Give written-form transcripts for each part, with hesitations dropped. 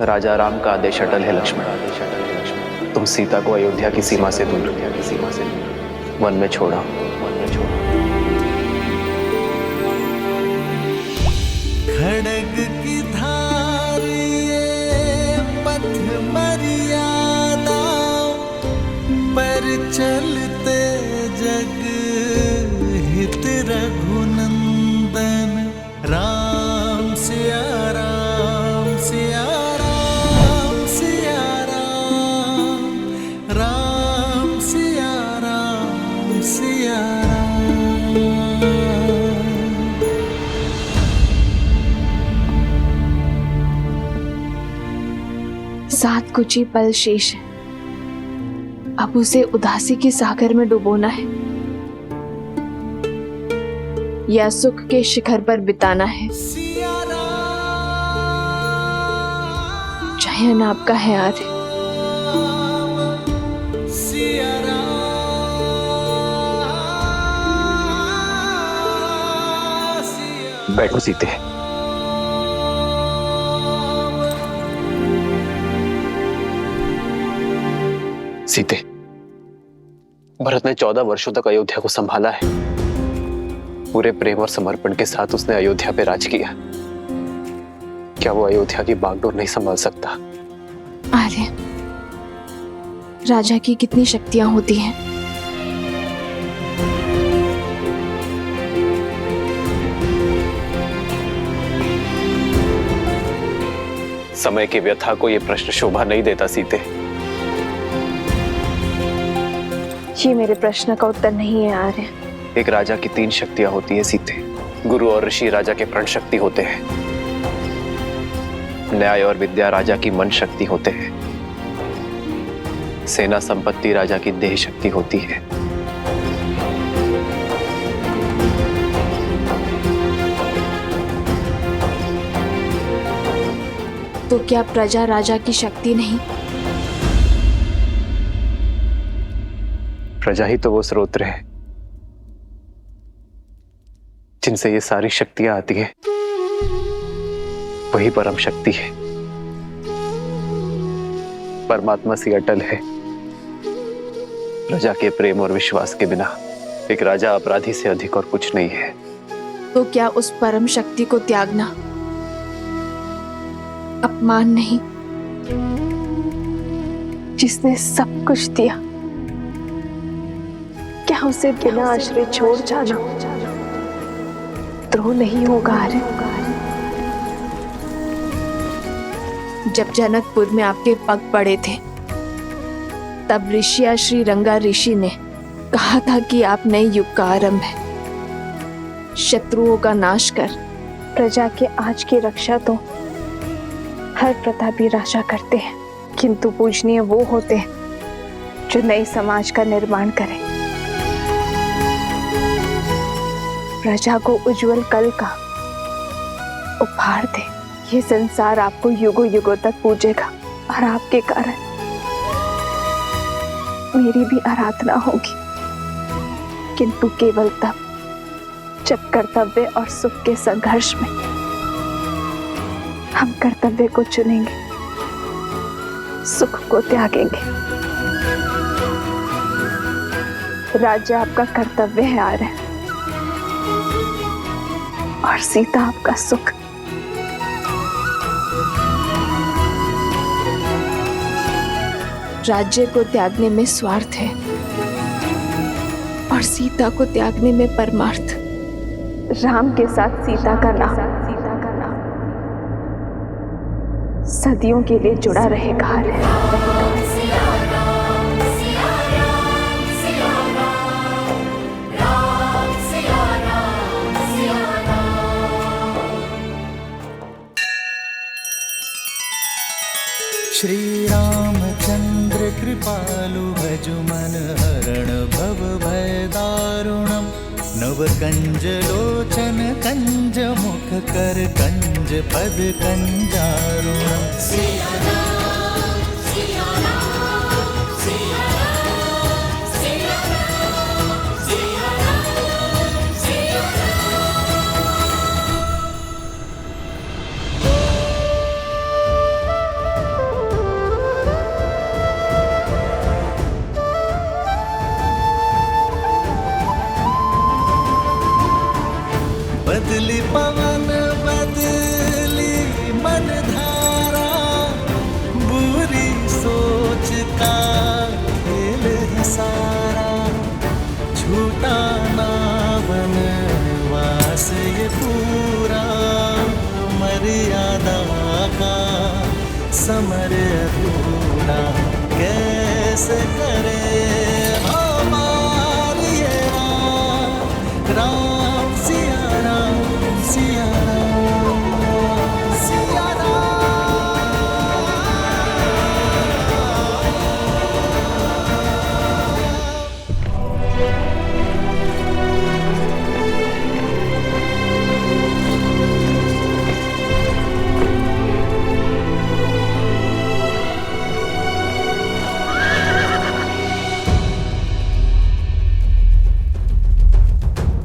राजा राम का आदेश अटल है लक्ष्मण। तुम सीता को अयोध्या की सीमा से दूर वन में छोड़ा। खड़ग की धार ये पथ मर्यादा पर चलते जग हित रघुनंदन राम सिया राम सिया राम सिया राम राम सिया राम सिया राम। सात कुछ ही पल शेष है, अब उसे उदासी के सागर में डुबोना है या सुख के शिखर पर बिताना है। चयन आपका है आर्य। बैठो सीते। सीते, भरत ने 14 वर्षों तक अयोध्या को संभाला है। पूरे प्रेम और समर्पण के साथ उसने अयोध्या पे राज किया। क्या वो अयोध्या की बागडोर नहीं संभाल सकता? आर्य, राजा की कितनी शक्तियां होती हैं। समय की व्यथा को यह प्रश्न शोभा नहीं देता सीते। ये मेरे प्रश्न का उत्तर नहीं है आर्य। एक राजा की 3 शक्तियां होती है सीते। गुरु और ऋषि राजा के प्रण शक्ति होते हैं। न्याय और विद्या राजा की मन शक्ति होते हैं। सेना संपत्ति राजा की देह शक्ति होती है। तो क्या प्रजा राजा की शक्ति नहीं? प्रजा ही तो वो स्रोत है जिनसे ये सारी शक्तियां आती है। वही परम शक्ति है, परमात्मा सी अटल है। प्रजा के प्रेम और विश्वास के बिना एक राजा अपराधी से अधिक और कुछ नहीं है। तो क्या उस परम शक्ति को त्यागना अपमान नहीं? जिसने सब कुछ दिया, क्या उसे बिना आश्रय छोड़ जाना द्रोह नहीं होगा आर्य? जब जनकपुर में आपके पग पड़े थे, तब ऋषिया श्री रंगा ऋषि ने कहा था कि आप नए युग का आरंभ है। शत्रुओं का नाश कर प्रजा के आज की रक्षा तो हर प्रतापी राजा करते हैं, किंतु पूजनीय वो होते हैं जो नए समाज का निर्माण करें, प्रजा को उज्जवल कल का उपहार दे। ये संसार आपको युगों युगों तक पूजेगा और आपके कारण मेरी भी आराधना होगी, किंतु केवल तब जब कर्तव्य और सुख के संघर्ष में हम कर्तव्य को चुनेंगे, सुख को त्यागेंगे। राज्य आपका कर्तव्य है आर्य, और सीता आपका सुख। राज्य को त्यागने में स्वार्थ है और सीता को त्यागने में परमार्थ। राम के साथ सीता का नाम सदियों के लिए जुड़ा रहेगा। श्री रामचंद्र कृपालु भजु मन हरण भव भय दारुणम नव कंज लोचन कंज मुख कर कंज पद कंजारुणम। समर अधूरा कैसे करे हमारे ये राम राम सिया राम सिया राम सिया राम।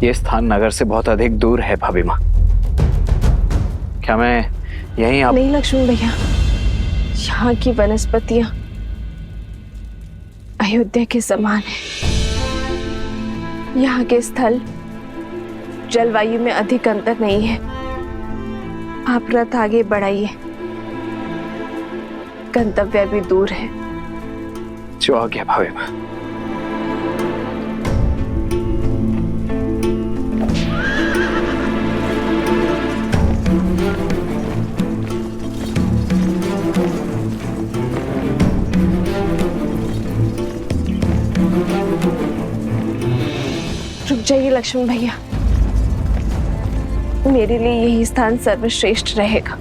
ये स्थान नगर से बहुत अधिक दूर है भाभी माँ। क्या मैं यहीं आप नहीं लक्ष्मण भैया, यहाँ की वनस्पतियां अयोध्या के समान है। यहाँ के स्थल जलवायु में अधिक अंतर नहीं है। आप रथ आगे बढ़ाइए, गंतव्य भी दूर है। जो आ गया भाभी माँ। रुक जाइए लक्ष्मण भैया, मेरे लिए यही स्थान सर्वश्रेष्ठ रहेगा।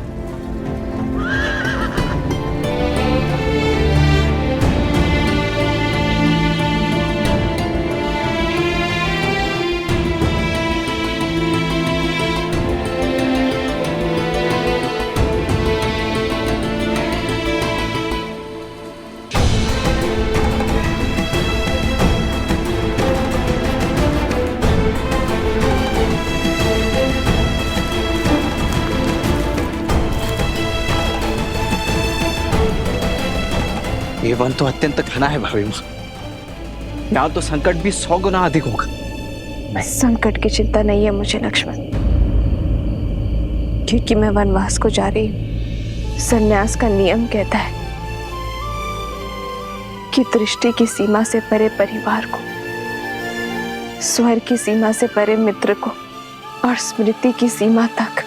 ये वन तो अत्यंत घना है भाभी माँ। यहाँ तो संकट भी 100 गुना अधिक होगा। संकट की चिंता नहीं है मुझे लक्ष्मण, क्योंकि मैं वनवास को जा रही हूँ। संन्यास का नियम कहता है कि दृष्टि की सीमा से परे परिवार को, स्वर की सीमा से परे मित्र को और स्मृति की सीमा तक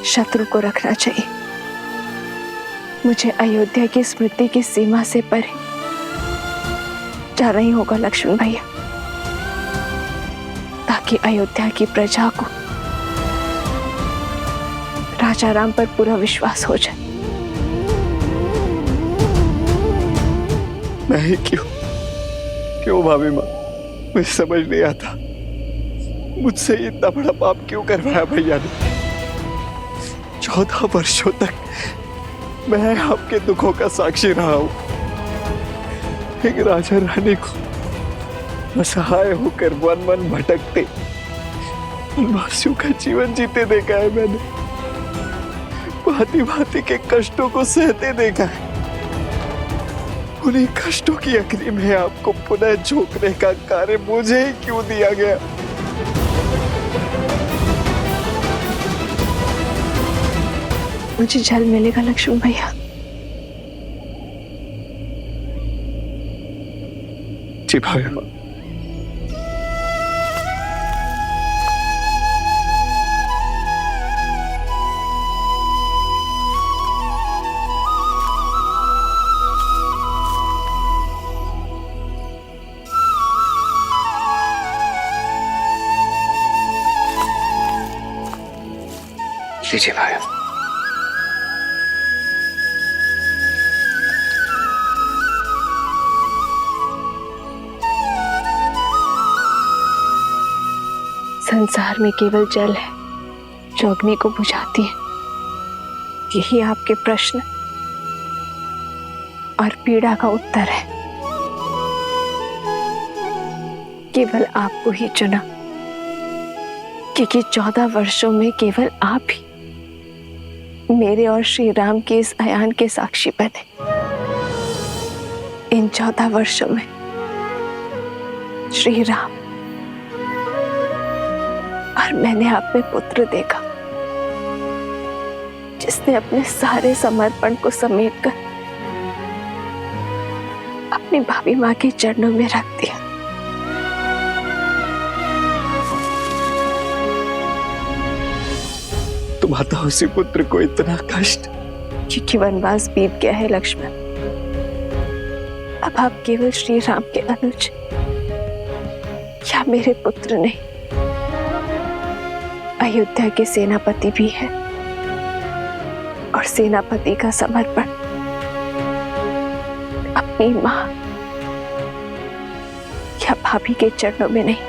शत्रु को रखना चाहिए। मुझे अयोध्या की स्मृति की सीमा से परे जाना ही होगा लक्ष्मण भैया, ताकि अयोध्या की प्रजा को राजा राम पर पूरा विश्वास हो जाए। नहीं, क्यों भाभी माँ? मुझे समझ नहीं आता, मुझसे इतना बड़ा पाप क्यों करवाया भैया ने? 14 वर्षों तक मैं आपके दुखों का साक्षी रहा हूं। एक राजा रानी को असहाय होकर वन वन भटकते वनवासियों का जीवन जीते देखा है मैंने। भांति भांति के कष्टों को सहते देखा है। उन्हीं कष्टों की अग्नि में आपको पुनः झोंकने का कार्य मुझे ही क्यों दिया गया? मुझे जल मिलेगा लक्ष्मण भैया। जी भाभी माँ। लीजिए भाई। संसार में केवल जल है जो अग्नि को बुझाती है। यही आपके प्रश्न और पीड़ा का उत्तर है। केवल आपको ही चुना, क्योंकि 14 वर्षों में केवल आप ही मेरे और श्री राम के इस अयान के साक्षी बने। इन 14 वर्षों में श्री राम और मैंने आप में पुत्र देखा, जिसने अपने सारे समर्पण को समेटकर अपनी भाभी माँ के चरणों में रख दिया। तुम्हारा उसी पुत्र को इतना कष्ट क्योंकि वनवास बीत गया है लक्ष्मण। अब आप केवल श्री राम के अनुज या मेरे पुत्र नहीं, अयोध्या के सेनापति भी हैं। और सेनापति का समर्पण अपनी मां या भाभी के चरणों में नहीं,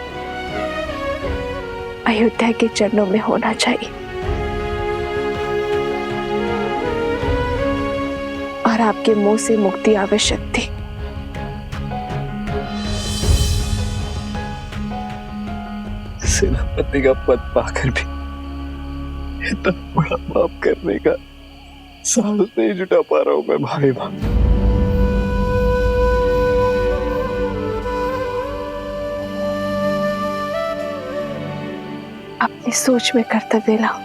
अयोध्या के चरणों में होना चाहिए। और आपके मुंह से मुक्ति आवश्यक थी। सेनापति का पद पाकर भी इतना बड़ा पाप करने का साहस नहीं जुटा पा रहा हूं मैं भाई बहन। अपनी सोच में कर्तव्य लाओ,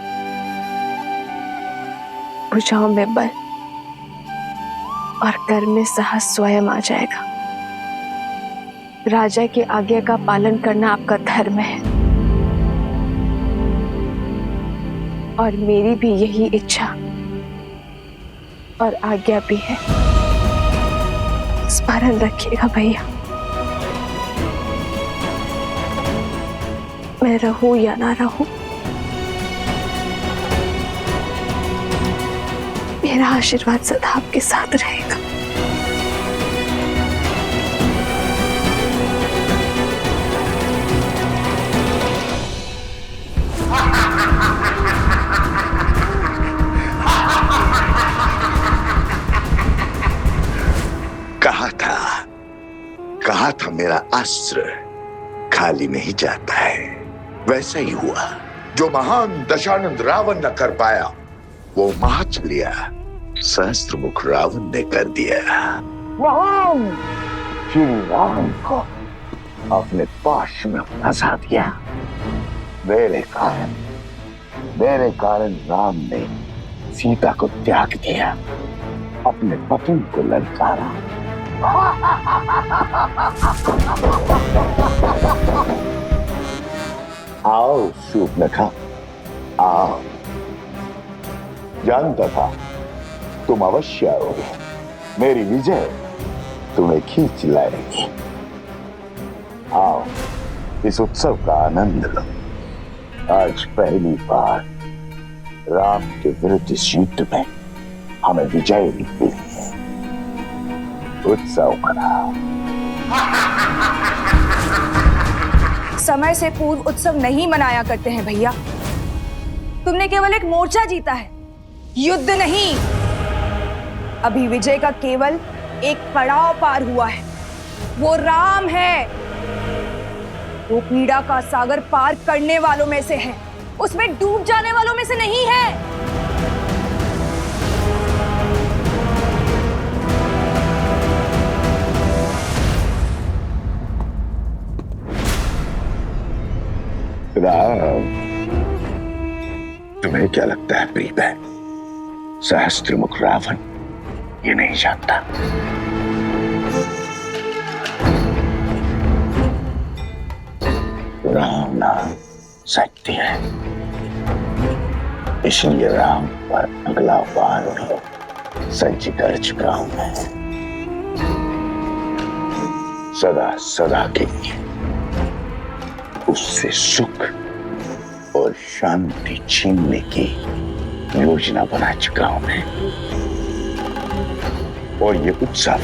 भुजाओं में बल और कर्म में साहस स्वयं आ जाएगा। राजा की आज्ञा का पालन करना आपका धर्म है और मेरी भी यही इच्छा और आज्ञा भी है। स्मरण रखिएगा भैया, मैं रहूं या ना रहूं, मेरा आशीर्वाद सदा आपके साथ रहेगा। कहा था मेरा अस्त्र खाली नहीं जाता है। वैसा ही हुआ, जो महान दशानंद रावण न कर पाया वो महाचलिया सहस्त्रमुख रावण ने कर दिया। महान श्री राम को अपने पाश में फंसा दिया। मेरे कारण राम ने सीता को त्याग दिया, अपने पति को ललकारा। आओ शूर्पणखा, आओ। जानता था तुम अवश्य आओगे। मेरी विजय तुम्हें खींच लाएगी। आओ, इस उत्सव का आनंद लो। आज पहली बार राम के विरुद्ध इस युद्ध में हमें विजय मिली है। उत्सव मनाओ। समय से पूर्व उत्सव नहीं मनाया करते हैं भैया। तुमने केवल एक मोर्चा जीता है, युद्ध नहीं। अभी विजय का केवल एक पड़ाव पार हुआ है, वो राम है। वो पीड़ा का सागर पार करने वालों में से है, उसमें डूब जाने वालों में से नहीं है। राम, तुम्हें क्या लगता है प्रिय बहन, सहस्त्रमुख रावण ये नहीं जानता। राम नाम सत्य है, इसलिए राम पर अगला वार सज्ज कर चुका हूं मैं। सदा सदा के लिए उससे सुख और शांति छीनने की योजना बना चुका हूं मैं। और ये उत्सव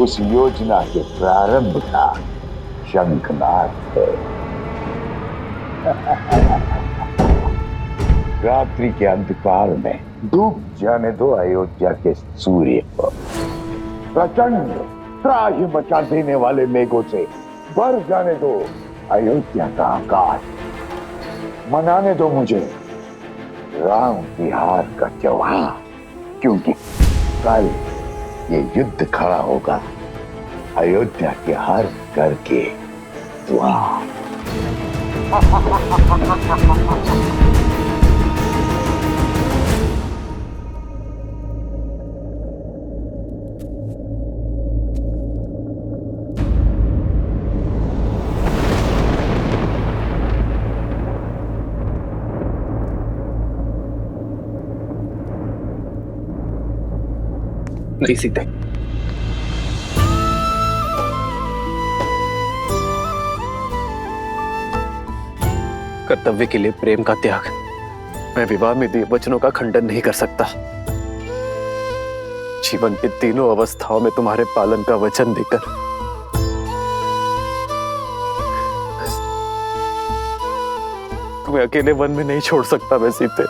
उस योजना के प्रारंभ का शंखनाद है। रात्रि के अंधकार में डूब जाने दो अयोध्या के सूर्य को। प्रचंड त्राहि मचा देने वाले मेघों से भर जाने दो अयोध्या का आकाश। मनाने दो मुझे राम की हार का त्योहार, क्योंकि कल ये युद्ध खड़ा होगा अयोध्या के हर घर के द्वार। नहीं सीते, कर्तव्य के लिए प्रेम का त्याग मैं विवाह में दिए वचनों का खंडन नहीं कर सकता। जीवन की तीनों अवस्थाओं में तुम्हारे पालन का वचन देकर तुम्हें अकेले वन में नहीं छोड़ सकता मैं सीते।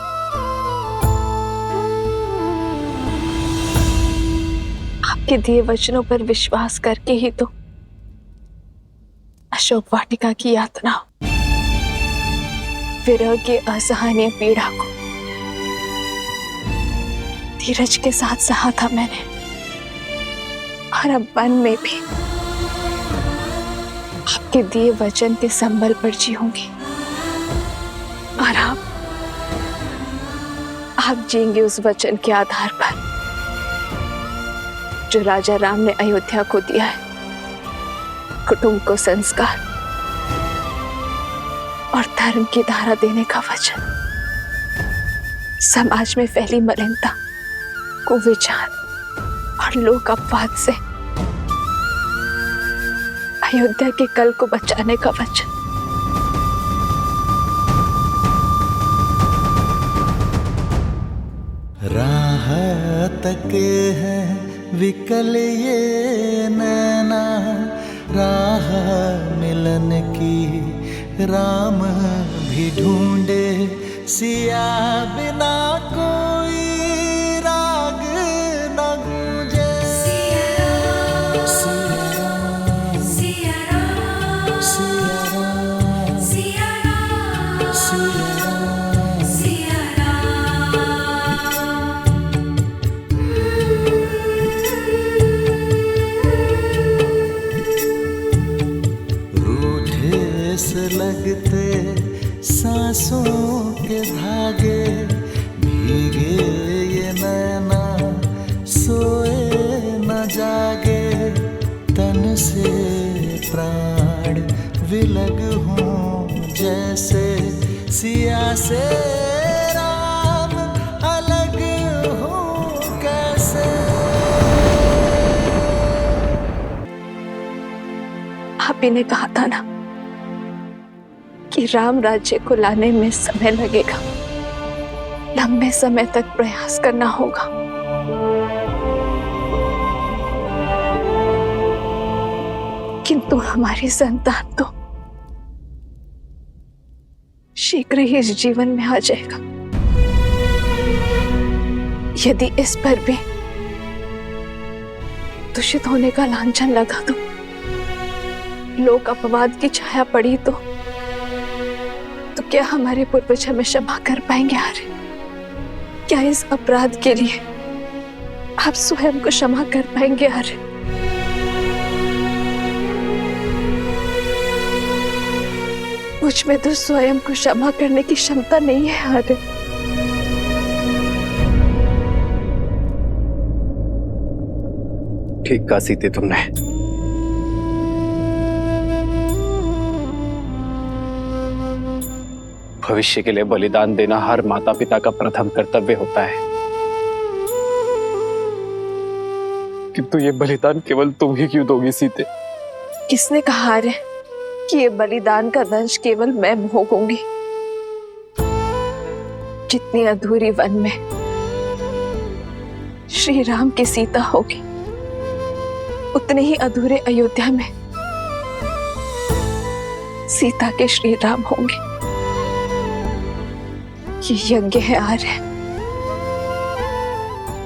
आपके दिए वचनों पर विश्वास करके ही तो अशोक वाटिका की यातना, विरह की असहनीय पीड़ा को धीरज के साथ सहा था मैंने, और अब वन में भी आपके दिए वचन के संबल पर जीऊंगी, और आप जिएंगे उस वचन के आधार पर जो राजा राम ने अयोध्या को दिया है, कुटुंब को संस्कार और धर्म की धारा देने का वचन, समाज में फैली मलिनता, कुविचार और लोक अपवाद से अयोध्या के कल को बचाने का वचन। राह तके हैं विकल ये नैना, राह मिलन की राम भी ढूंढे, सिया बिना कोई राग न गूंजे। सिया राम, सिया राम, सिया राम, सिया राम, सिया राम, सिया से लगते सांसों के धागे, भीगे ये नैना सोए न जागे, तन से प्राण विलग हों जैसे, सिया से राम अलग हो कैसे। आप ही ने कहा था ना कि राम राज्य को लाने में समय लगेगा, लंबे समय तक प्रयास करना होगा। किंतु हमारी संतान तो शीघ्र ही इस जीवन में आ जाएगा। यदि इस पर भी दूषित होने का लांछन लगा तो, लोक अपवाद की छाया पड़ी तो क्या हमारे पूर्वज हमें क्षमा कर पाएंगे आर्य? क्या इस अपराध के लिए आप स्वयं को क्षमा कर पाएंगे आर्य? मुझ में तो स्वयं को क्षमा करने की क्षमता नहीं है आर्य। ठीक कहा सीते तुमने। भविष्य के लिए बलिदान देना हर माता पिता का प्रथम कर्तव्य होता है, किंतु ये बलिदान केवल तुम ही क्यों दोगी सीते? किसने कहा रे कि ये बलिदान का दंश केवल मैं भोगूंगी? जितनी अधूरी वन में श्री राम की सीता होगी, उतने ही अधूरे अयोध्या में सीता के श्री राम होंगे। ये यज्ञ है आर्य,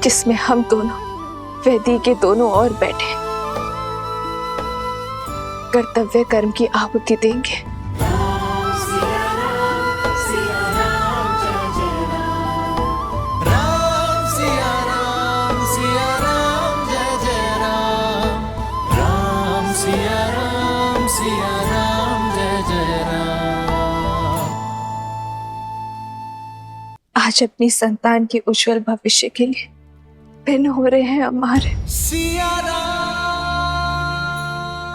जिसमें हम दोनों वेदी के दोनों ओर बैठे कर्तव्य कर्म की आहुति देंगे। आज अपनी संतान के उज्जवल भविष्य के लिए भिन्न हो रहे हैं हमारे।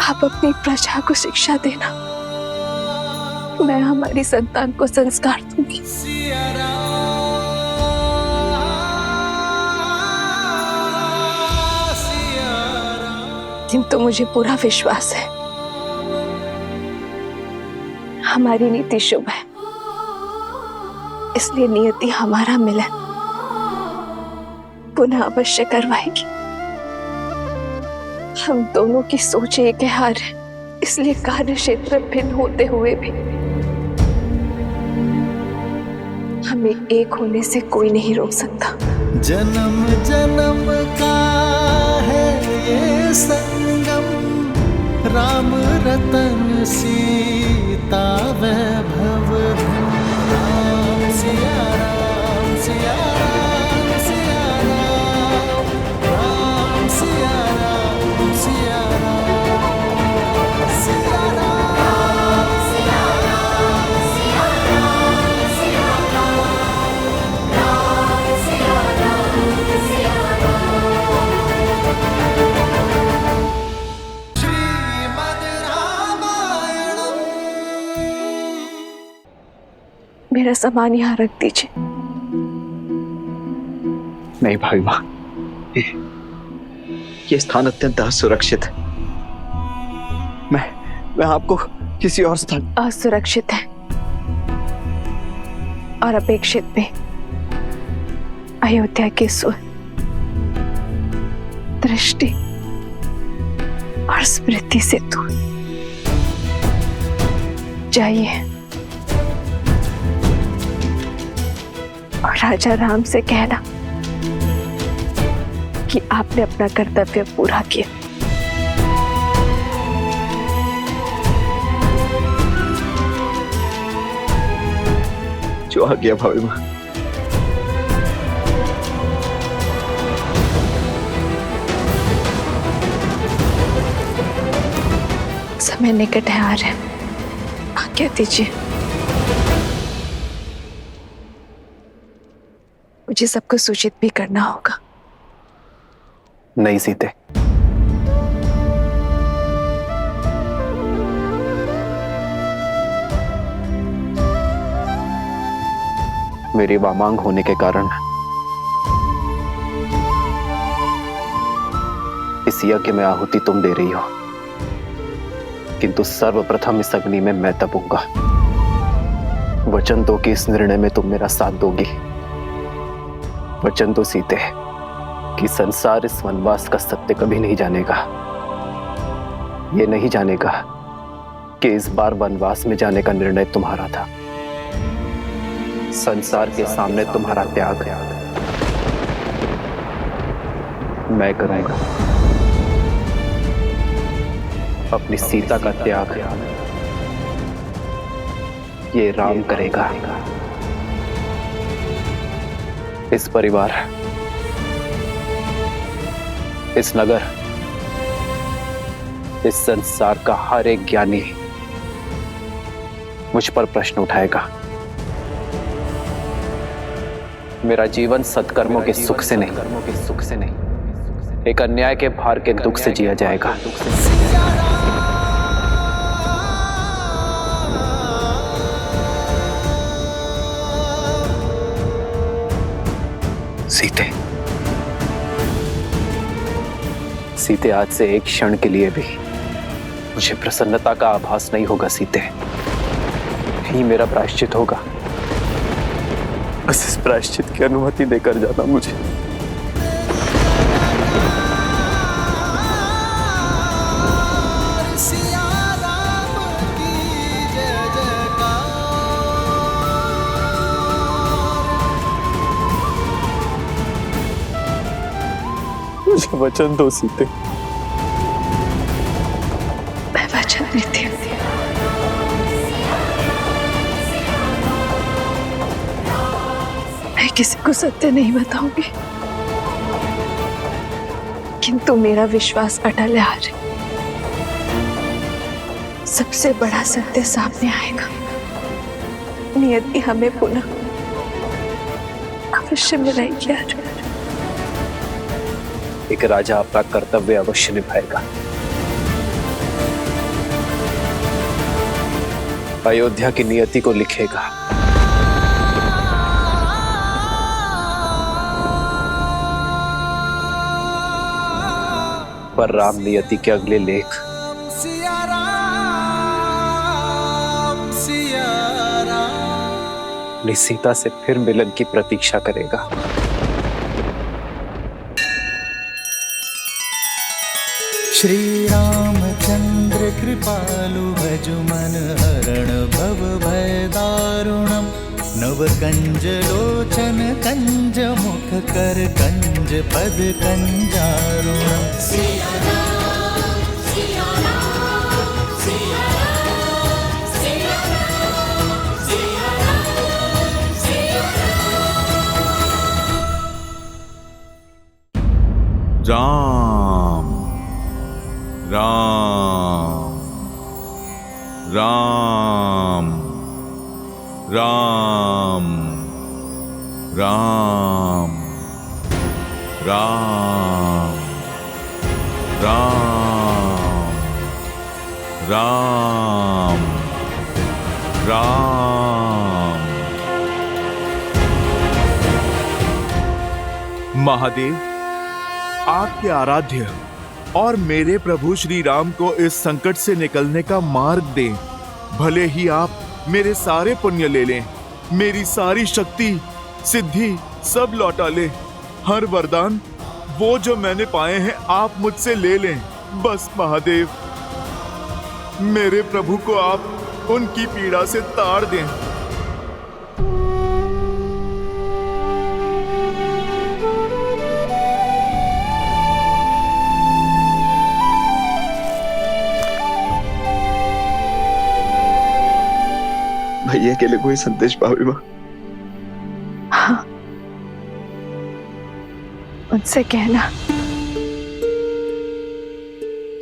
आप अपनी प्रजा को शिक्षा देना, मैं हमारी संतान को संस्कार दूंगी। किंतु मुझे पूरा विश्वास है हमारी नीति शुभ है, इसलिए नियति हमारा मिलन पुनः अवश्य करवाएगी। हम दोनों की सोच एक है, इसलिए कार्य क्षेत्र भिन्न होते हुए भी हमें एक होने से कोई नहीं रोक सकता। जन्म जन्म का है ये संगम, राम रतन सीता वैभव धन। राम सिया राम सिया राम सिया राम, राम सिया राम सिया राम, सिया राम सिया राम सिया राम सिया राम, राम सिया राम सिया राम। श्रीमद् रामायणम्। मेरा सामान यहाँ रख दीजिए। नहीं भाई माँ, ये स्थान अत्यंत असुरक्षित है। मैं आपको किसी और स्थान। असुरक्षित है और अपेक्षित भी। अयोध्या के सुर, दृष्टि और स्मृति से दूर जाइए और राजा राम से कहना कि आपने अपना कर्तव्य पूरा किया। जो आ गया भाभी माँ। समय निकट है, आ रहे हैं। आज्ञा दीजिए। मुझे सबको सूचित भी करना होगा। नहीं सीते, मेरी वामांग होने के कारण इस यज्ञ में आहुति तुम दे रही हो, किंतु सर्वप्रथम इस अग्नि में मैं तपूंगा। वचन दो कि इस निर्णय में तुम मेरा साथ दोगी। वचन दो सीते कि संसार इस वनवास का सत्य कभी नहीं जानेगा। ये नहीं जानेगा कि इस बार वनवास में जाने का निर्णय तुम्हारा था। संसार के सामने तुम्हारा त्याग मैं करूंगा। अपनी सीता का त्याग ये राम करेगा। इस परिवार, इस नगर, इस संसार का हर एक ज्ञानी मुझ पर प्रश्न उठाएगा। मेरा जीवन सत्कर्मों के सुख से नहीं, एक अन्याय के भार के दुख से जिया जाएगा। सीते, आज से एक क्षण के लिए भी मुझे प्रसन्नता का आभास नहीं होगा। सीते, यही मेरा प्रायश्चित होगा। बस इस प्रायश्चित की अनुमति देकर जाना मुझे। मुझे वचन दो सीते। मैं वचन देती हूँ। मैं किसी को सत्य नहीं बताऊंगी, किंतु मेरा विश्वास अटल है। आज सबसे बड़ा सत्य सामने आएगा। नियति हमें पुनः अवश्य मिलाएगी। आज एक राजा अपना कर्तव्य अवश्य निभाएगा। अयोध्या की नियति को लिखेगा। पर राम नियति के अगले लेख सिया राम सिया राम। अपनी सीता से फिर मिलन की प्रतीक्षा करेगा। श्री रामचंद्र कृपालु भजु मन हरण भव भय दारुणम। नव कंज लोचन कंज मुख कर कंज पद कंजारुणम। सिया राम सिया राम सिया राम सिया राम सिया राम सिया राम राम राम राम राम राम राम राम राम। महादेव, आपके आराध्य और मेरे प्रभु श्री राम को इस संकट से निकलने का मार्ग दें। भले ही आप मेरे सारे पुण्य ले लें, मेरी सारी शक्ति सिद्धि सब लौटा लें। हर वरदान वो जो मैंने पाए हैं आप मुझसे ले लें। बस महादेव, मेरे प्रभु को आप उनकी पीड़ा से तार दें। भैया के लिए कोई संदेश भाभी माँ? हाँ, उनसे कहना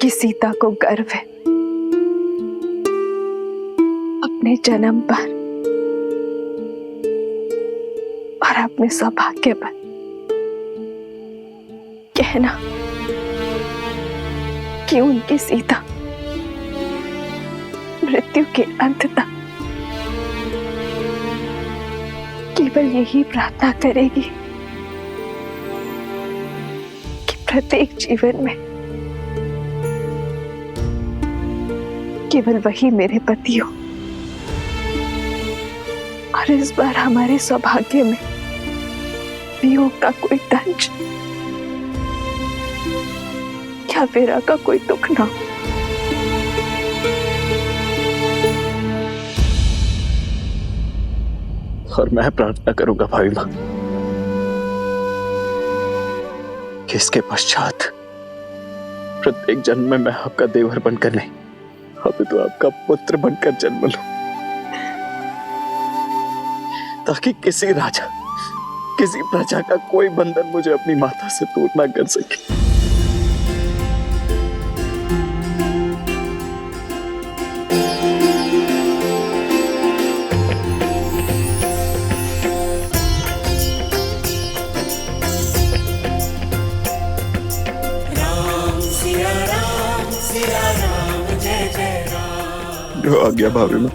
कि सीता को गर्व है अपने जन्म पर और अपने सौभाग्य पर। कहना कि उनकी सीता मृत्यु के अंत तक केवल यही प्रार्थना करेगी कि प्रत्येक जीवन में केवल वही मेरे पति हो। और इस बार हमारे सौभाग्य में वियोग का कोई दंश या विरह का कोई दुख ना हो। और मैं प्रार्थना करूंगा भाभी माँ कि इसके पश्चात प्रत्येक जन्म में मैं आपका देवर बनकर नहीं, अभी तो आपका पुत्र बनकर जन्म लूं, ताकि किसी राजा किसी प्रजा का कोई बंधन मुझे अपनी माता से दूर ना कर सके। जो आ गया भाभी में।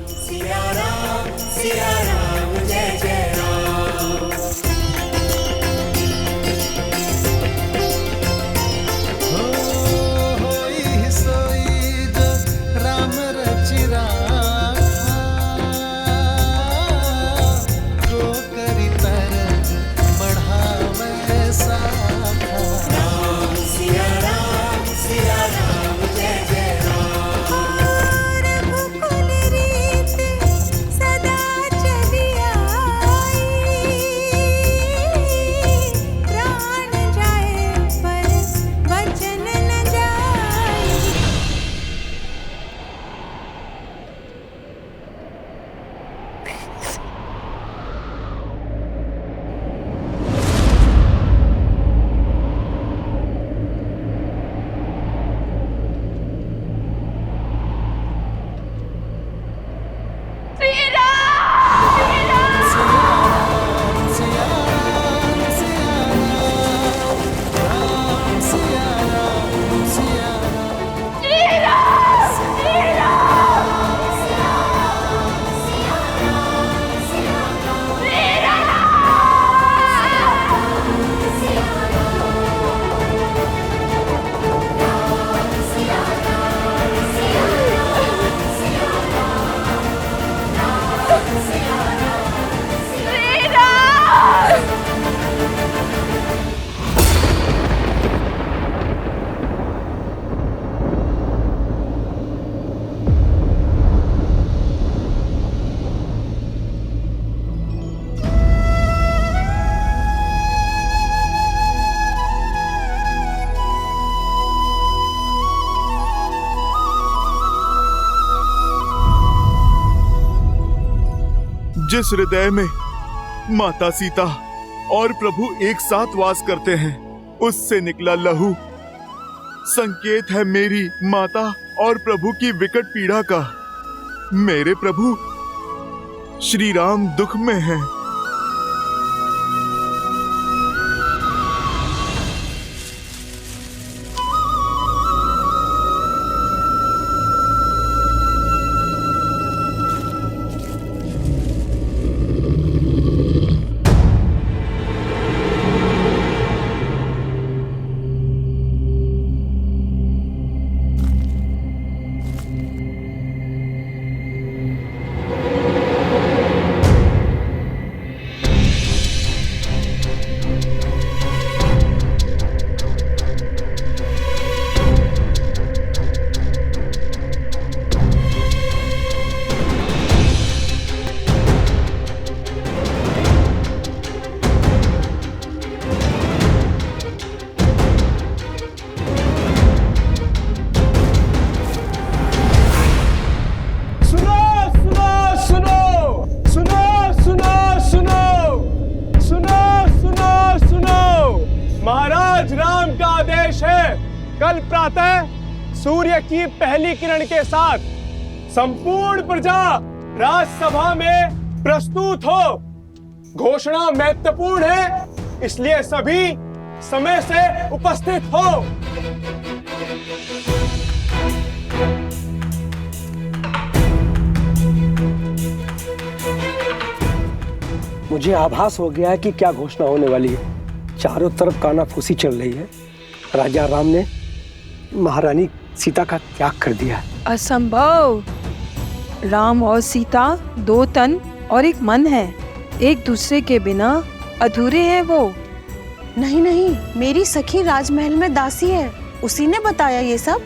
जिस हृदय में माता सीता और प्रभु एक साथ वास करते हैं, उससे निकला लहू संकेत है मेरी माता और प्रभु की विकट पीड़ा का। मेरे प्रभु श्री राम दुख में हैं। कल प्रातः सूर्य की पहली किरण के साथ संपूर्ण प्रजा राजसभा में प्रस्तुत हो। घोषणा महत्वपूर्ण है, इसलिए सभी समय से उपस्थित हो। मुझे आभास हो गया है कि क्या घोषणा होने वाली है। चारों तरफ कानाफूसी चल रही है। राजा राम ने महारानी सीता का त्याग कर दिया है। असंभव। राम और सीता दो तन और एक मन है, एक दूसरे के बिना अधूरे हैं वो। नहीं नहीं, मेरी सखी राजमहल में दासी है, उसी ने बताया ये सब।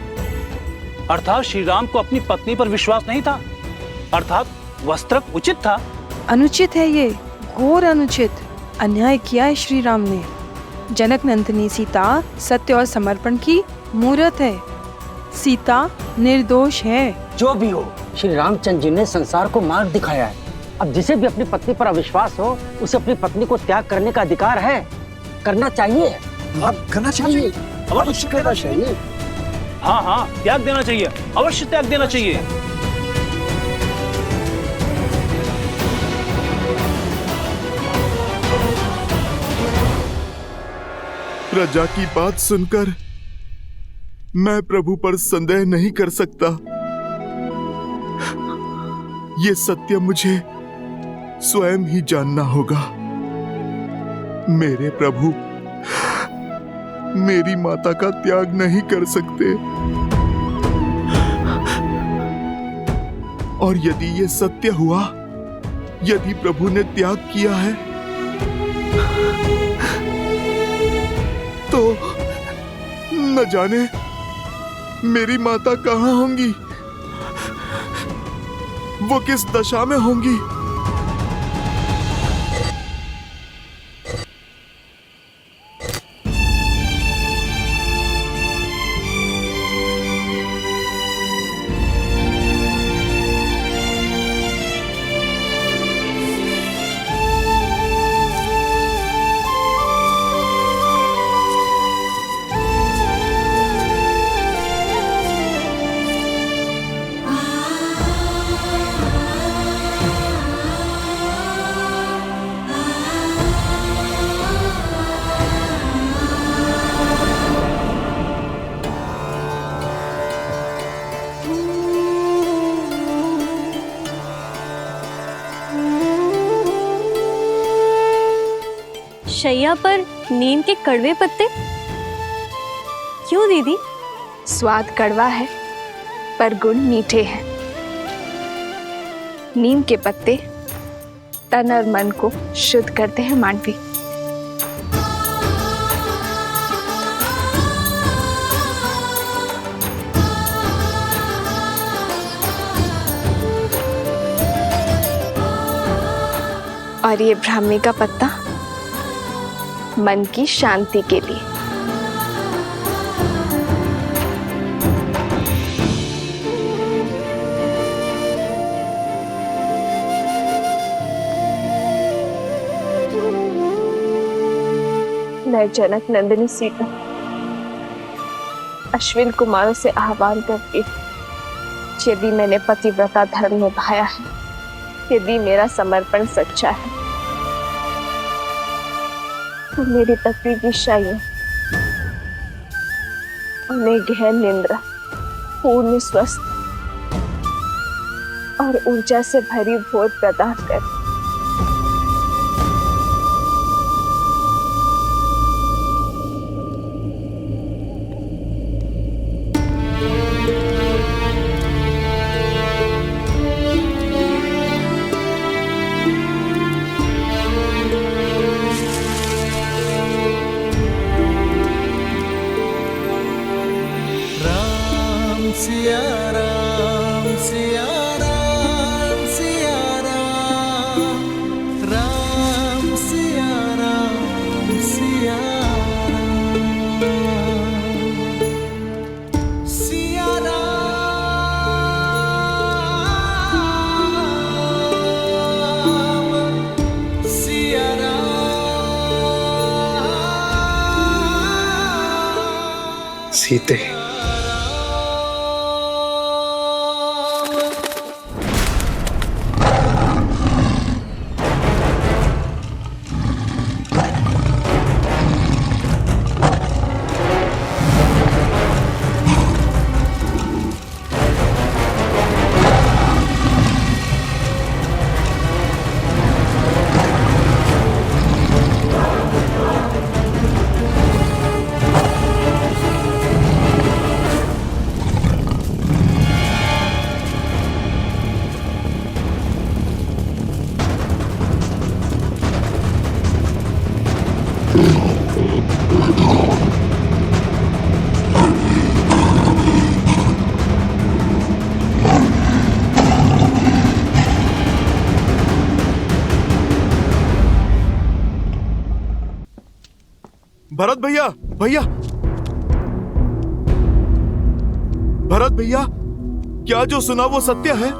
अर्थात श्री राम को अपनी पत्नी पर विश्वास नहीं था, अर्थात वस्त्र उचित था। अनुचित है ये, घोर अनुचित। अन्याय किया है श्री राम ने। जनक नंदिनी सीता सत्य और समर्पण की मूर्त है। सीता निर्दोष है। जो भी हो, श्री रामचंद्र जी ने संसार को मार्ग दिखाया है। अब जिसे भी अपनी पत्नी पर अविश्वास हो, उसे अपनी पत्नी को त्याग करने का अधिकार है, करना चाहिए। अब करना चाहिए, अवश्य करना चाहिए। हाँ हाँ, त्याग देना चाहिए, अवश्य त्याग देना चाहिए। प्रजा की बात सुनकर मैं प्रभु पर संदेह नहीं कर सकता। ये सत्य मुझे स्वयं ही जानना होगा। मेरे प्रभु मेरी माता का त्याग नहीं कर सकते, और यदि ये सत्य हुआ, यदि प्रभु ने त्याग किया है, तो न जाने मेरी माता कहाँ होंगी, वो किस दशा में होंगी। शैया पर नीम के कड़वे पत्ते क्यों दीदी? स्वाद कड़वा है पर गुण मीठे हैं। नीम के पत्ते तन और मन को शुद्ध करते हैं मांडवी। और ये ब्राह्मी का पत्ता मन की शांति के लिए। मैं जनक नंदिनी सीता अश्विन कुमारों से आह्वान करती हूँ, यदि मैंने पतिव्रता धर्म निभाया है, यदि मेरा समर्पण सच्चा है, तो मेरी पत्नी की शय्या उन्हें गहन निंद्रा, पूर्ण स्वस्थ और ऊर्जा से भरी भोर प्रदान कर। सीते, भरत भैया, भरत भैया, क्या जो सुना वो सत्य है?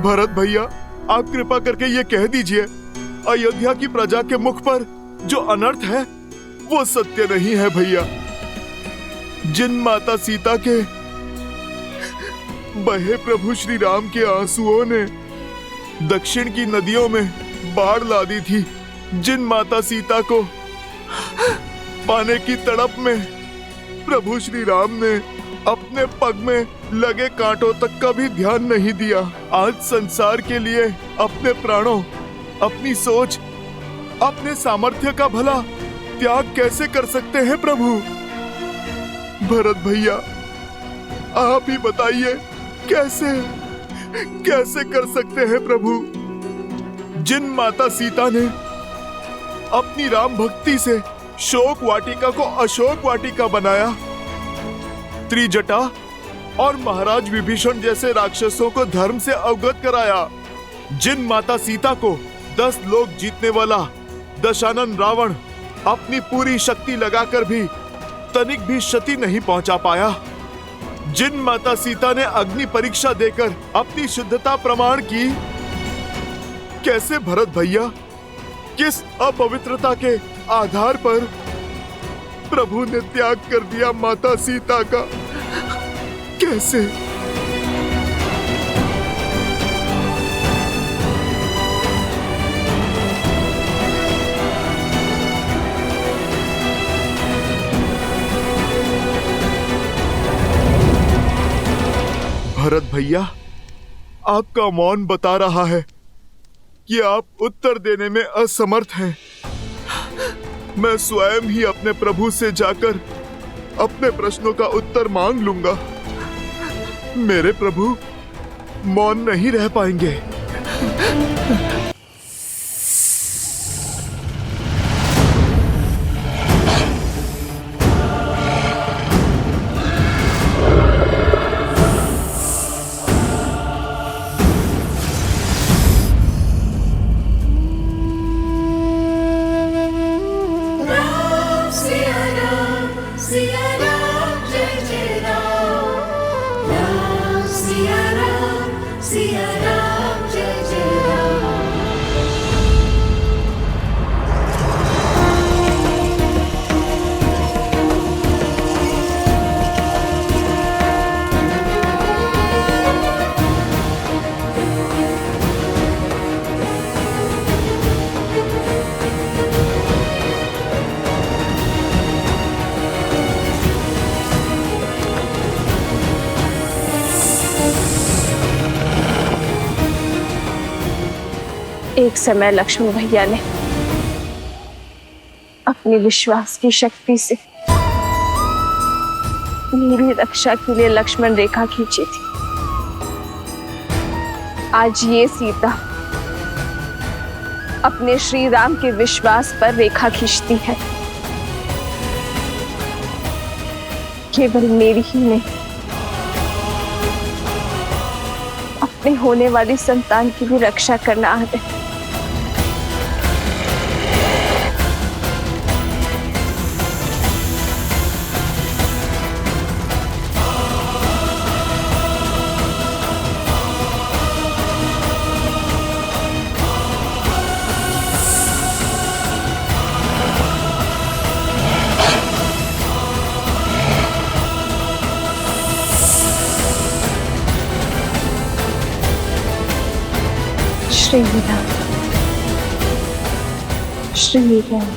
भरत भैया, आप कृपा करके ये कह दीजिए, अयोध्या की प्रजा के मुख पर जो अनर्थ है वो सत्य नहीं है भैया। जिन माता सीता के बहे प्रभु श्री राम के आंसुओं ने दक्षिण की नदियों में बाढ़ ला दी थी, जिन माता सीता को पाने की तड़प में प्रभु श्री राम ने अपने पग में लगे कांटों तक का भी ध्यान नहीं दिया, आज संसार के लिए अपने प्राणों, अपनी सोच, अपने सामर्थ्य का भला त्याग कैसे कर सकते हैं प्रभु? भरत भैया, आप ही बताइए, कैसे कर सकते हैं प्रभु? जिन माता सीता ने अपनी राम भक्ति से शोक वाटिका को अशोक वाटिका बनाया, त्रिजटा और महाराज विभीषण जैसे राक्षसों को धर्म से अवगत कराया, जिन माता सीता को 10 लोक जीतने वाला दशानन रावण अपनी पूरी शक्ति लगाकर भी तनिक भी क्षति नहीं पहुंचा पाया, जिन माता सीता ने अग्नि परीक्षा देकर अपनी शुद्धता प्रमाण की, कैसे भरत भैया, किस अपवित्रता के आधार पर प्रभु ने त्याग कर दिया माता सीता का? कैसे? भरत भैया, आपका मौन बता रहा है कि आप उत्तर देने में असमर्थ हैं। मैं स्वयं ही अपने प्रभु से जाकर अपने प्रश्नों का उत्तर मांग लूंगा। मेरे प्रभु मौन नहीं रह पाएंगे। एक समय लक्ष्मण भैया ने अपने विश्वास की शक्ति से मेरी रक्षा के लिए लक्ष्मण रेखा खींची थी। आज ये सीता अपने श्री राम के विश्वास पर रेखा खींचती है। केवल मेरी ही नहीं, अपने होने वाली संतान की भी रक्षा करना आता है। श्री राम, श्री राम।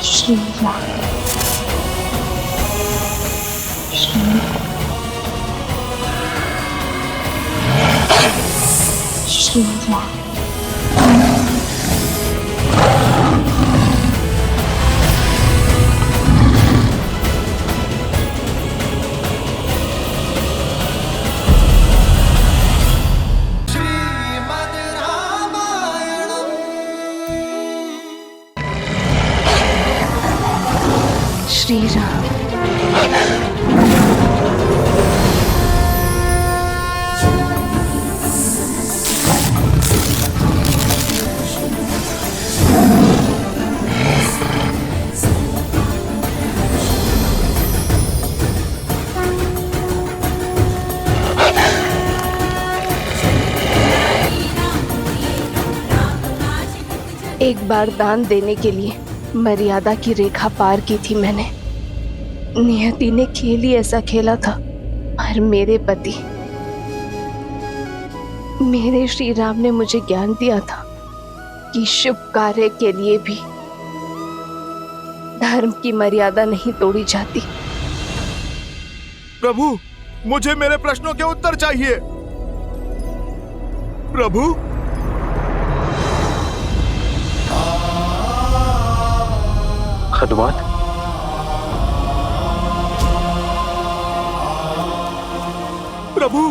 श्री राम, श्री राम। श्री राम। एक बार दान देने के लिए मर्यादा की रेखा पार की थी मैंने। नियति ने खेल ही ऐसा खेला था, और मेरे पति मेरे श्री राम ने मुझे ज्ञान दिया था कि शुभ कार्य के लिए भी धर्म की मर्यादा नहीं तोड़ी जाती। प्रभु, मुझे मेरे प्रश्नों के उत्तर चाहिए। प्रभु, हनुमान, प्रभु,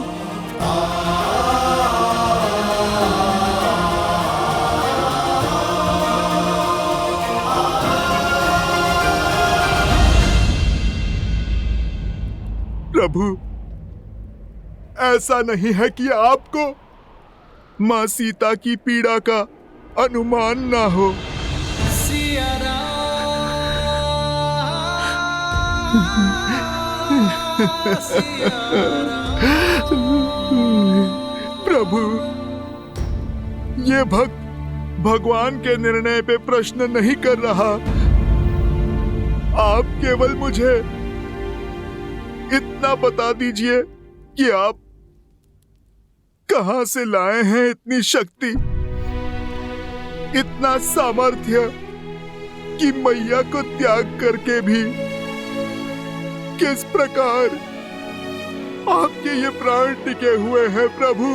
प्रभु, ऐसा नहीं है कि आपको मां सीता की पीड़ा का अनुमान ना हो। प्रभु, ये भक्त भगवान के निर्णय पे प्रश्न नहीं कर रहा। आप केवल मुझे इतना बता दीजिए कि आप कहां से लाए हैं इतनी शक्ति, इतना सामर्थ्य कि मैया को त्याग करके भी किस प्रकार आपके ये प्राण टिके हुए हैं प्रभु।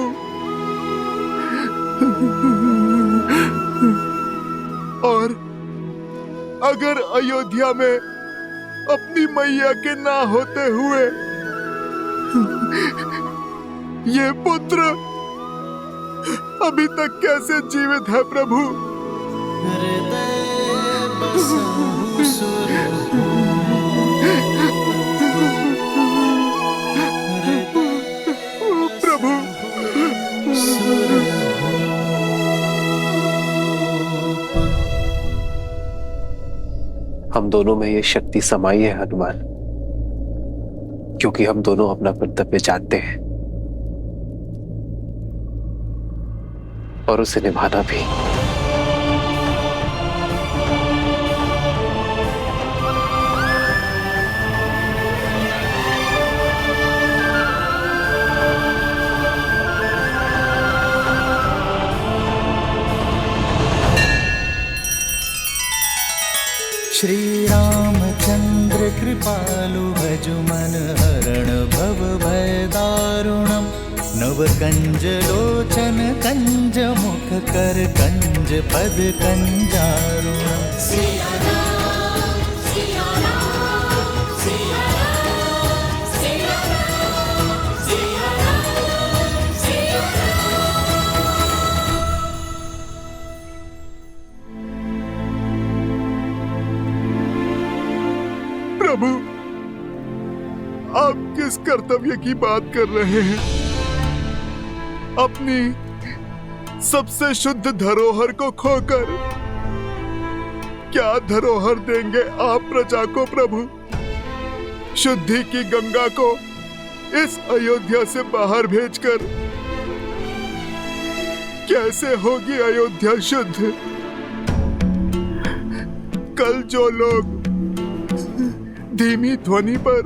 और अगर अयोध्या में अपनी मैया के ना होते हुए ये पुत्र अभी तक कैसे जीवित है प्रभु? प्रभु, हम दोनों में ये शक्ति समाई है हनुमान, क्योंकि हम दोनों अपना कर्तव्य जानते हैं और उसे निभाना भी। श्री रामचंद्र कृपालु भज मन हरण भव भय दारुण। दारुणं नवकञ्जलोचन कञ्जमुखकर कञ्जपद कञ्जारुणम् प्रभु, आप किस कर्तव्य की बात कर रहे हैं? अपनी सबसे शुद्ध धरोहर को खोकर क्या धरोहर देंगे आप प्रजा को प्रभु? शुद्धि की गंगा को इस अयोध्या से बाहर भेजकर कैसे होगी अयोध्या शुद्ध? कल जो लोग धीमी ध्वनि पर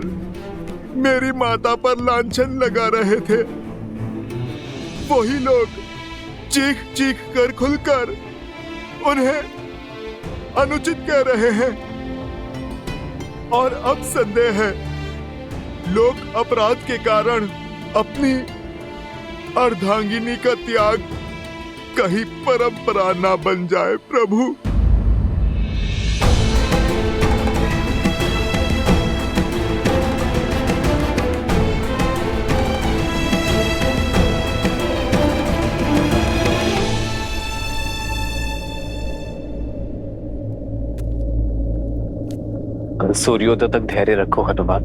मेरी माता पर लांछन लगा रहे थे, वही लोग चीख चीख कर खुलकर उन्हें अनुचित कह रहे हैं। और अब संदेह है, लोग अपराध के कारण अपनी अर्धांगिनी का त्याग कहीं परंपरा ना बन जाए प्रभु। कर सूर्योदय तक धैर्य रखो हनुमान।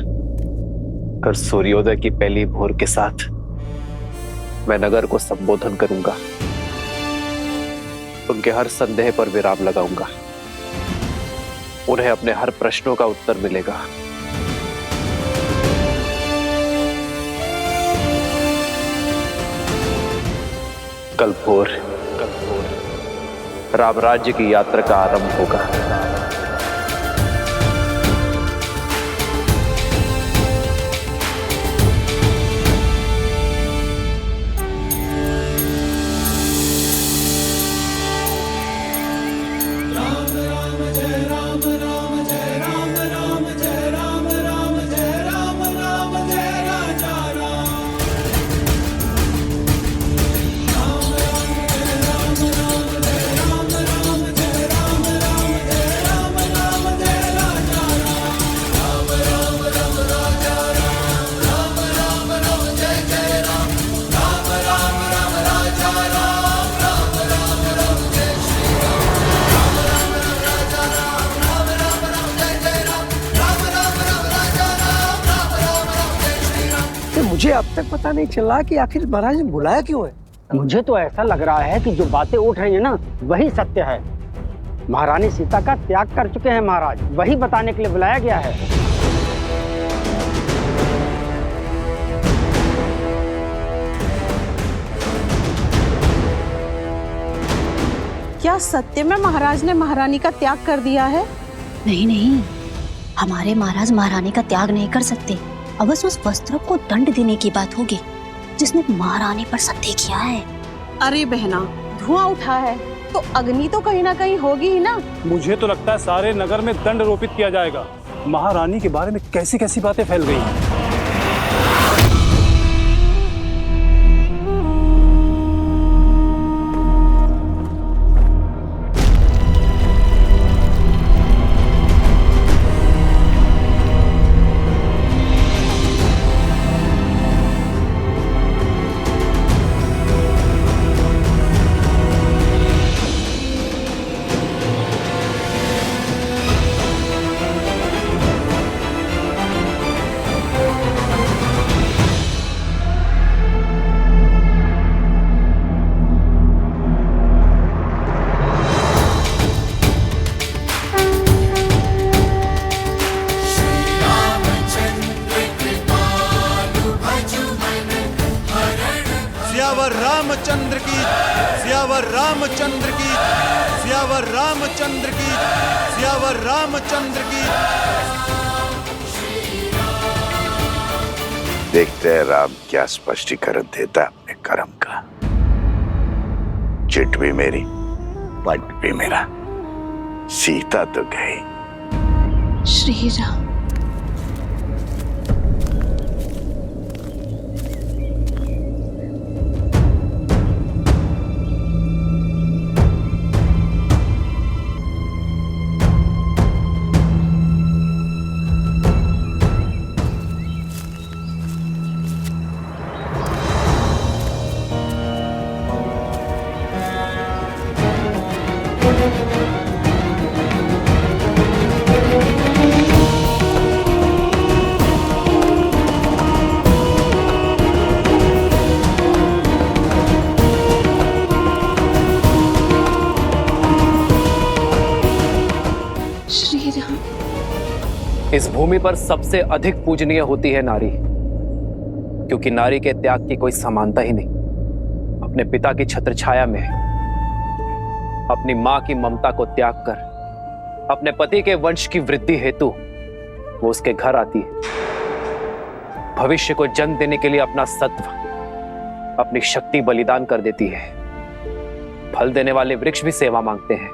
कर सूर्योदय की पहली भोर के साथ मैं नगर को संबोधन करूंगा, उनके हर संदेह पर विराम लगाऊंगा, उन्हें अपने हर प्रश्नों का उत्तर मिलेगा। कल भोर राम राज्य की यात्रा का आरंभ होगा। मुझे अब तक पता नहीं चला कि आखिर महाराज ने बुलाया क्यों है। मुझे तो ऐसा लग रहा है कि जो बातें उठ रही है ना, वही सत्य है। महारानी सीता का त्याग कर चुके हैं महाराज, वही बताने के लिए बुलाया गया है। क्या सत्य में महाराज ने महारानी का त्याग कर दिया है? नहीं नहीं, हमारे महाराज महारानी का त्याग नहीं कर सकते। अवश्य उस वस्त्र को दंड देने की बात होगी जिसने महारानी पर सत्य किया है। अरे बहना, धुआं उठा है तो अग्नि तो कहीं ना कहीं होगी ही ना। मुझे तो लगता है सारे नगर में दंड रोपित किया जाएगा। महारानी के बारे में कैसी कैसी बातें फैल गई हैं। सियावर रामचंद्र की, सियावर रामचंद्र की, सियावर रामचंद्र की, सियावर रामचंद्र की। देखते हैं राम क्या स्पष्टीकरण देता है अपने कर्म का। चिट भी मेरी, पट भी मेरा, सीता तो गई। श्री राम। श्री राम। इस भूमि पर सबसे अधिक पूजनीय होती है नारी, क्योंकि नारी के त्याग की कोई समानता ही नहीं। अपने पिता की छत्रछाया में अपनी मां की ममता को त्याग कर अपने पति के वंश की वृद्धि हेतु वो उसके घर आती है। भविष्य को जन्म देने के लिए अपना सत्व, अपनी शक्ति बलिदान कर देती है। फल देने वाले वृक्ष भी सेवा मांगते हैं,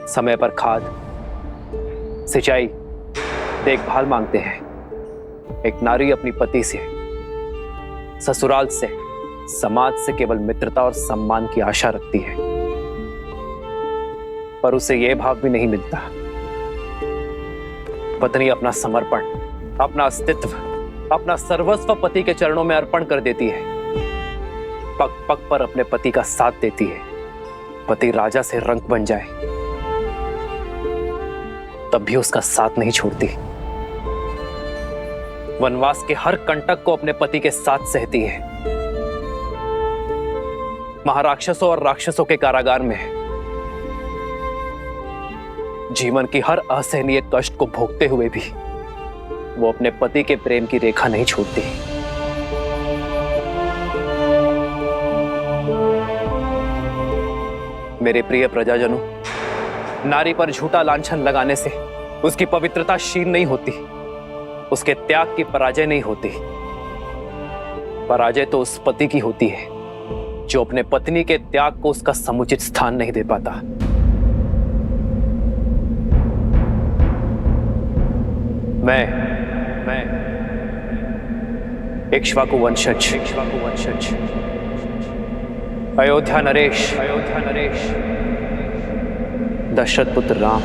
समय पर खाद, सिंचाई, देखभाल मांगते हैं। एक नारी अपनी पति से, ससुराल से, समाज से केवल मित्रता और सम्मान की आशा रखती है, पर उसे यह भाव भी नहीं मिलता। पत्नी अपना समर्पण, अपना अस्तित्व, अपना सर्वस्व पति के चरणों में अर्पण कर देती है। पग पग पर अपने पति का साथ देती है। पति राजा से रंक बन जाए तब भी उसका साथ नहीं छोड़ती। वनवास के हर कंटक को अपने पति के साथ सहती है। महाराक्षसों और राक्षसों के कारागार में जीवन की हर असहनीय कष्ट को भोगते हुए भी वो अपने पति के प्रेम की रेखा नहीं छोड़ती। मेरे प्रिय प्रजाजनों, नारी पर झूठा लांछन लगाने से उसकी पवित्रता क्षीण नहीं होती, उसके त्याग की पराजय नहीं होती। पराजय तो उस पति की होती है जो अपने पत्नी के त्याग को उसका समुचित स्थान नहीं दे पाता। मैं इक्ष्वाकु वंशज अयोध्या नरेश दशरथ पुत्र राम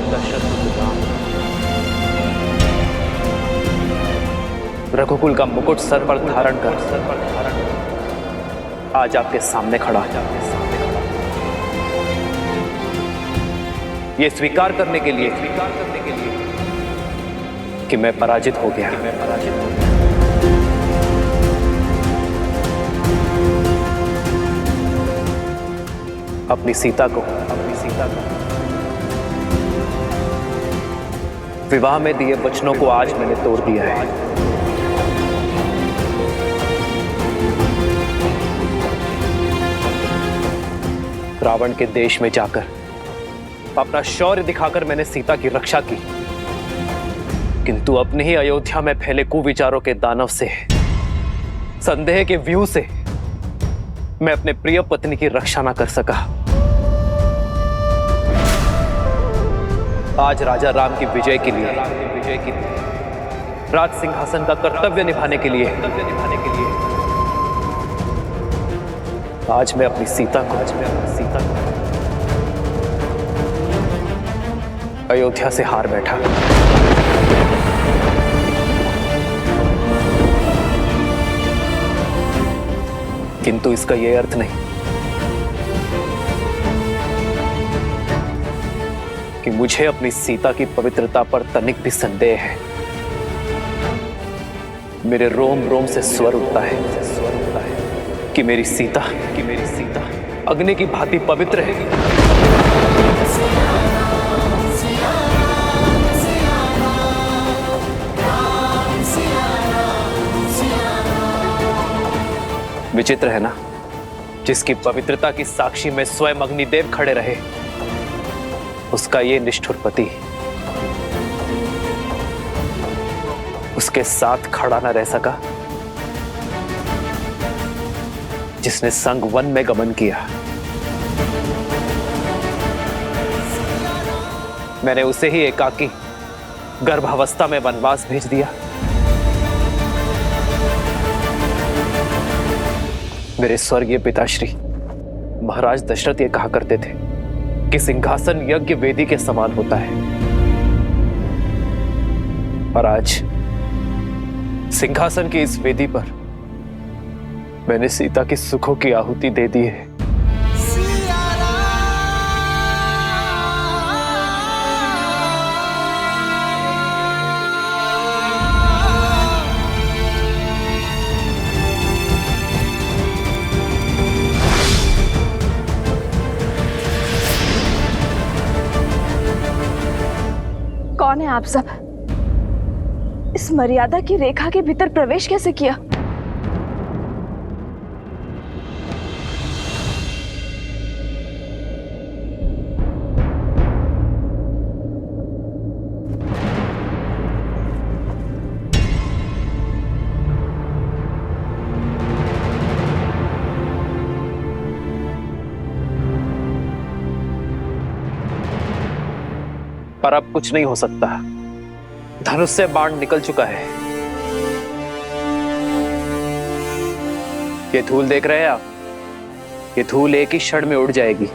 रघुकुल का मुकुट सर पर धारण कर आज आपके सामने खड़ा ये स्वीकार करने के लिए कि मैं पराजित हो गया। अपनी सीता को विवाह में दिए वचनों को आज मैंने तोड़ दिया है। रावण के देश में जाकर अपना शौर्य दिखाकर मैंने सीता की रक्षा की, किंतु अपने ही अयोध्या में फैले कुविचारों के दानव से, संदेह के व्यूह से मैं अपने प्रिय पत्नी की रक्षा ना कर सका। आज राजा राम की विजय के लिए, राज सिंहासन का कर्तव्य निभाने के लिए आज मैं अपनी सीता को अयोध्या से हार बैठा। किंतु इसका यह अर्थ नहीं कि मुझे अपनी सीता की पवित्रता पर तनिक भी संदेह है। मेरे रोम रोम से स्वर उठता है कि मेरी सीता अग्नि की भांति पवित्र है। विचित्र है ना, जिसकी पवित्रता की साक्षी में स्वयं अग्निदेव खड़े रहे, उसका ये निष्ठुर पति उसके साथ खड़ा न रह सका, जिसने संग वन में गमन किया। मैंने उसे ही एकाकी गर्भावस्था में वनवास भेज दिया। मेरे स्वर्गीय पिताश्री महाराज दशरथ ये कहा करते थे कि सिंहासन यज्ञ वेदी के समान होता है, और आज सिंहासन की इस वेदी पर मैंने सीता की सुखों की आहुति दे दी है। कौन है आप सब? इस मर्यादा की रेखा के भीतर प्रवेश कैसे किया? पर अब कुछ नहीं हो सकता। धनुष से बाण निकल चुका है। ये धूल देख रहे हैं आप? ये धूल एक ही क्षण में उड़ जाएगी,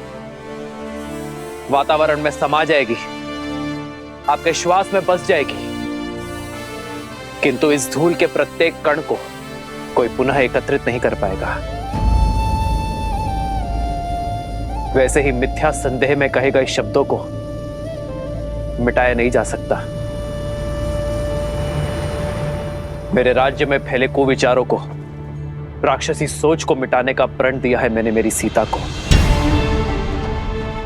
वातावरण में समा जाएगी, आपके श्वास में बस जाएगी। किंतु इस धूल के प्रत्येक कण को कोई पुनः एकत्रित नहीं कर पाएगा। वैसे ही मिथ्या संदेह में कहे गए शब्दों को मिटाया नहीं जा सकता। मेरे राज्य में फैले कुविचारों को, राक्षसी सोच को मिटाने का प्रण दिया है मैंने मेरी सीता को।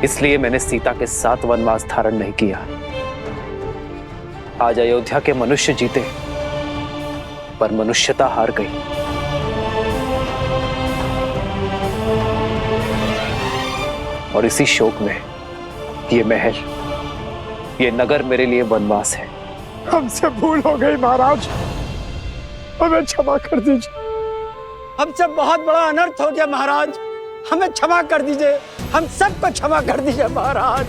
इसलिए मैंने सीता के साथ वनवास धारण नहीं किया। आज अयोध्या के मनुष्य जीते, पर मनुष्यता हार गई। और इसी शोक में ये महल, ये नगर मेरे लिए वनवास है। हमसे भूल हो गई महाराज, हमें क्षमा कर दीजिए। हमसे बहुत बड़ा अनर्थ हो गया महाराज, हमें क्षमा कर दीजिए, हम सबको क्षमा कर दीजिए महाराज।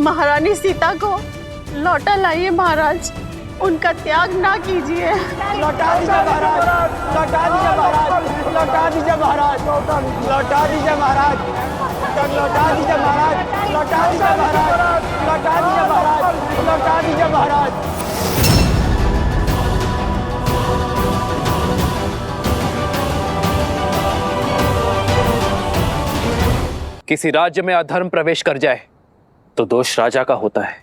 महारानी सीता को लौटा लाइए महाराज, उनका त्याग ना कीजिए। लौटा दीजिए महाराज, लौटा दीजिए महाराज, लौटा दीजिए महाराज, लौटा दीजिए महाराज, लौटा दीजिए महाराज, लौटा दीजिए महाराज, लौटा दीजिए महाराज, लौटा दीजिए महाराज। किसी राज्य में अधर्म प्रवेश कर जाए तो दोष राजा का होता है।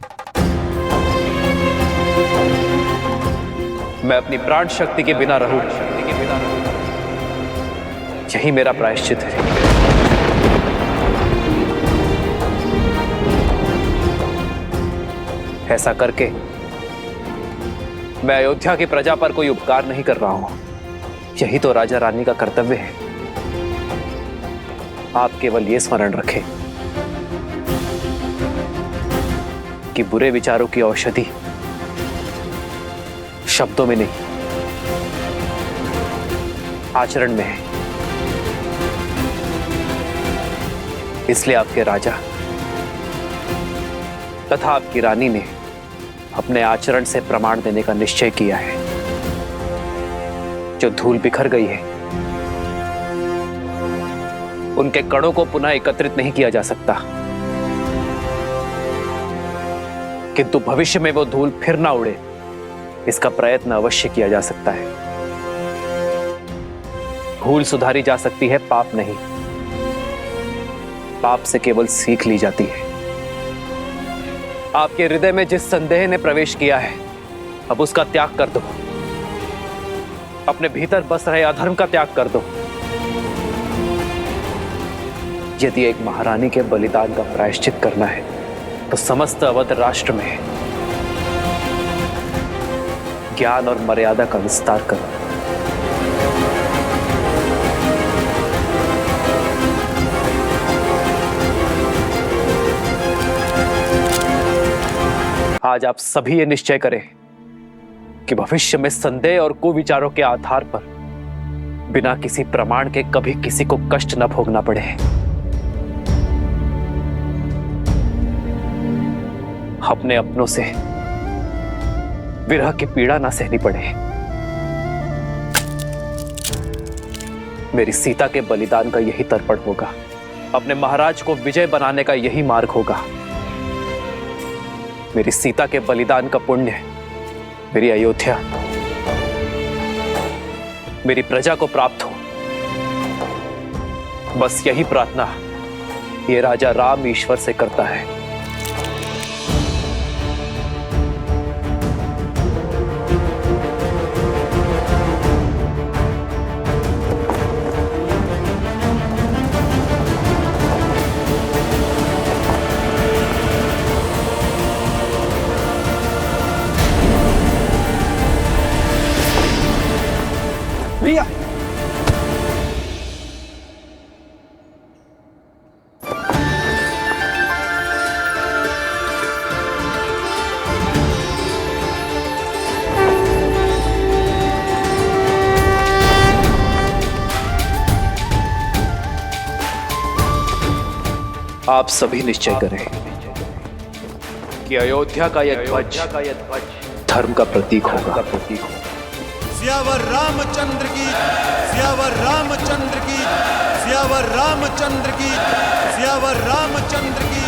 मैं अपनी प्राण शक्ति के बिना रहूं, यही मेरा प्रायश्चित है। ऐसा करके मैं अयोध्या की प्रजा पर कोई उपकार नहीं कर रहा हूं। यही तो राजा रानी का कर्तव्य है। आप केवल ये स्मरण रखें कि बुरे विचारों की औषधि शब्दों में नहीं, आचरण में है। इसलिए आपके राजा तथा आपकी रानी ने अपने आचरण से प्रमाण देने का निश्चय किया है। जो धूल बिखर गई है, उनके कणों को पुनः एकत्रित नहीं किया जा सकता, किंतु भविष्य में वो धूल फिर ना उड़े, इसका प्रयत्न अवश्य किया जा सकता है। भूल सुधारी जा सकती है, पाप नहीं। पाप से केवल सीख ली जाती है। आपके हृदय में जिस संदेह ने प्रवेश किया है, अब उसका त्याग कर दो। अपने भीतर बस रहे अधर्म का त्याग कर दो। यदि एक महारानी के बलिदान का प्रायश्चित करना है तो समस्त अवध राष्ट्र में ज्ञान और मर्यादा का विस्तार करो। आज आप सभी ये निश्चय करें कि भविष्य में संदेह और कुविचारों के आधार पर बिना किसी प्रमाण के कभी किसी को कष्ट न भोगना पड़े। अपने अपनों से विरह की पीड़ा ना सहनी पड़े। मेरी सीता के बलिदान का यही तर्पण होगा। अपने महाराज को विजय बनाने का यही मार्ग होगा। मेरी सीता के बलिदान का पुण्य मेरी अयोध्या, मेरी प्रजा को प्राप्त हो। बस यही प्रार्थना ये राजा राम ईश्वर से करता है। आप सभी निश्चय करें कि अयोध्या का यह ध्वज धर्म का प्रतीक होगा। सियावर रामचंद्र की, सियावर रामचंद्र की, सियावर रामचंद्र की, सियावर रामचंद्र की।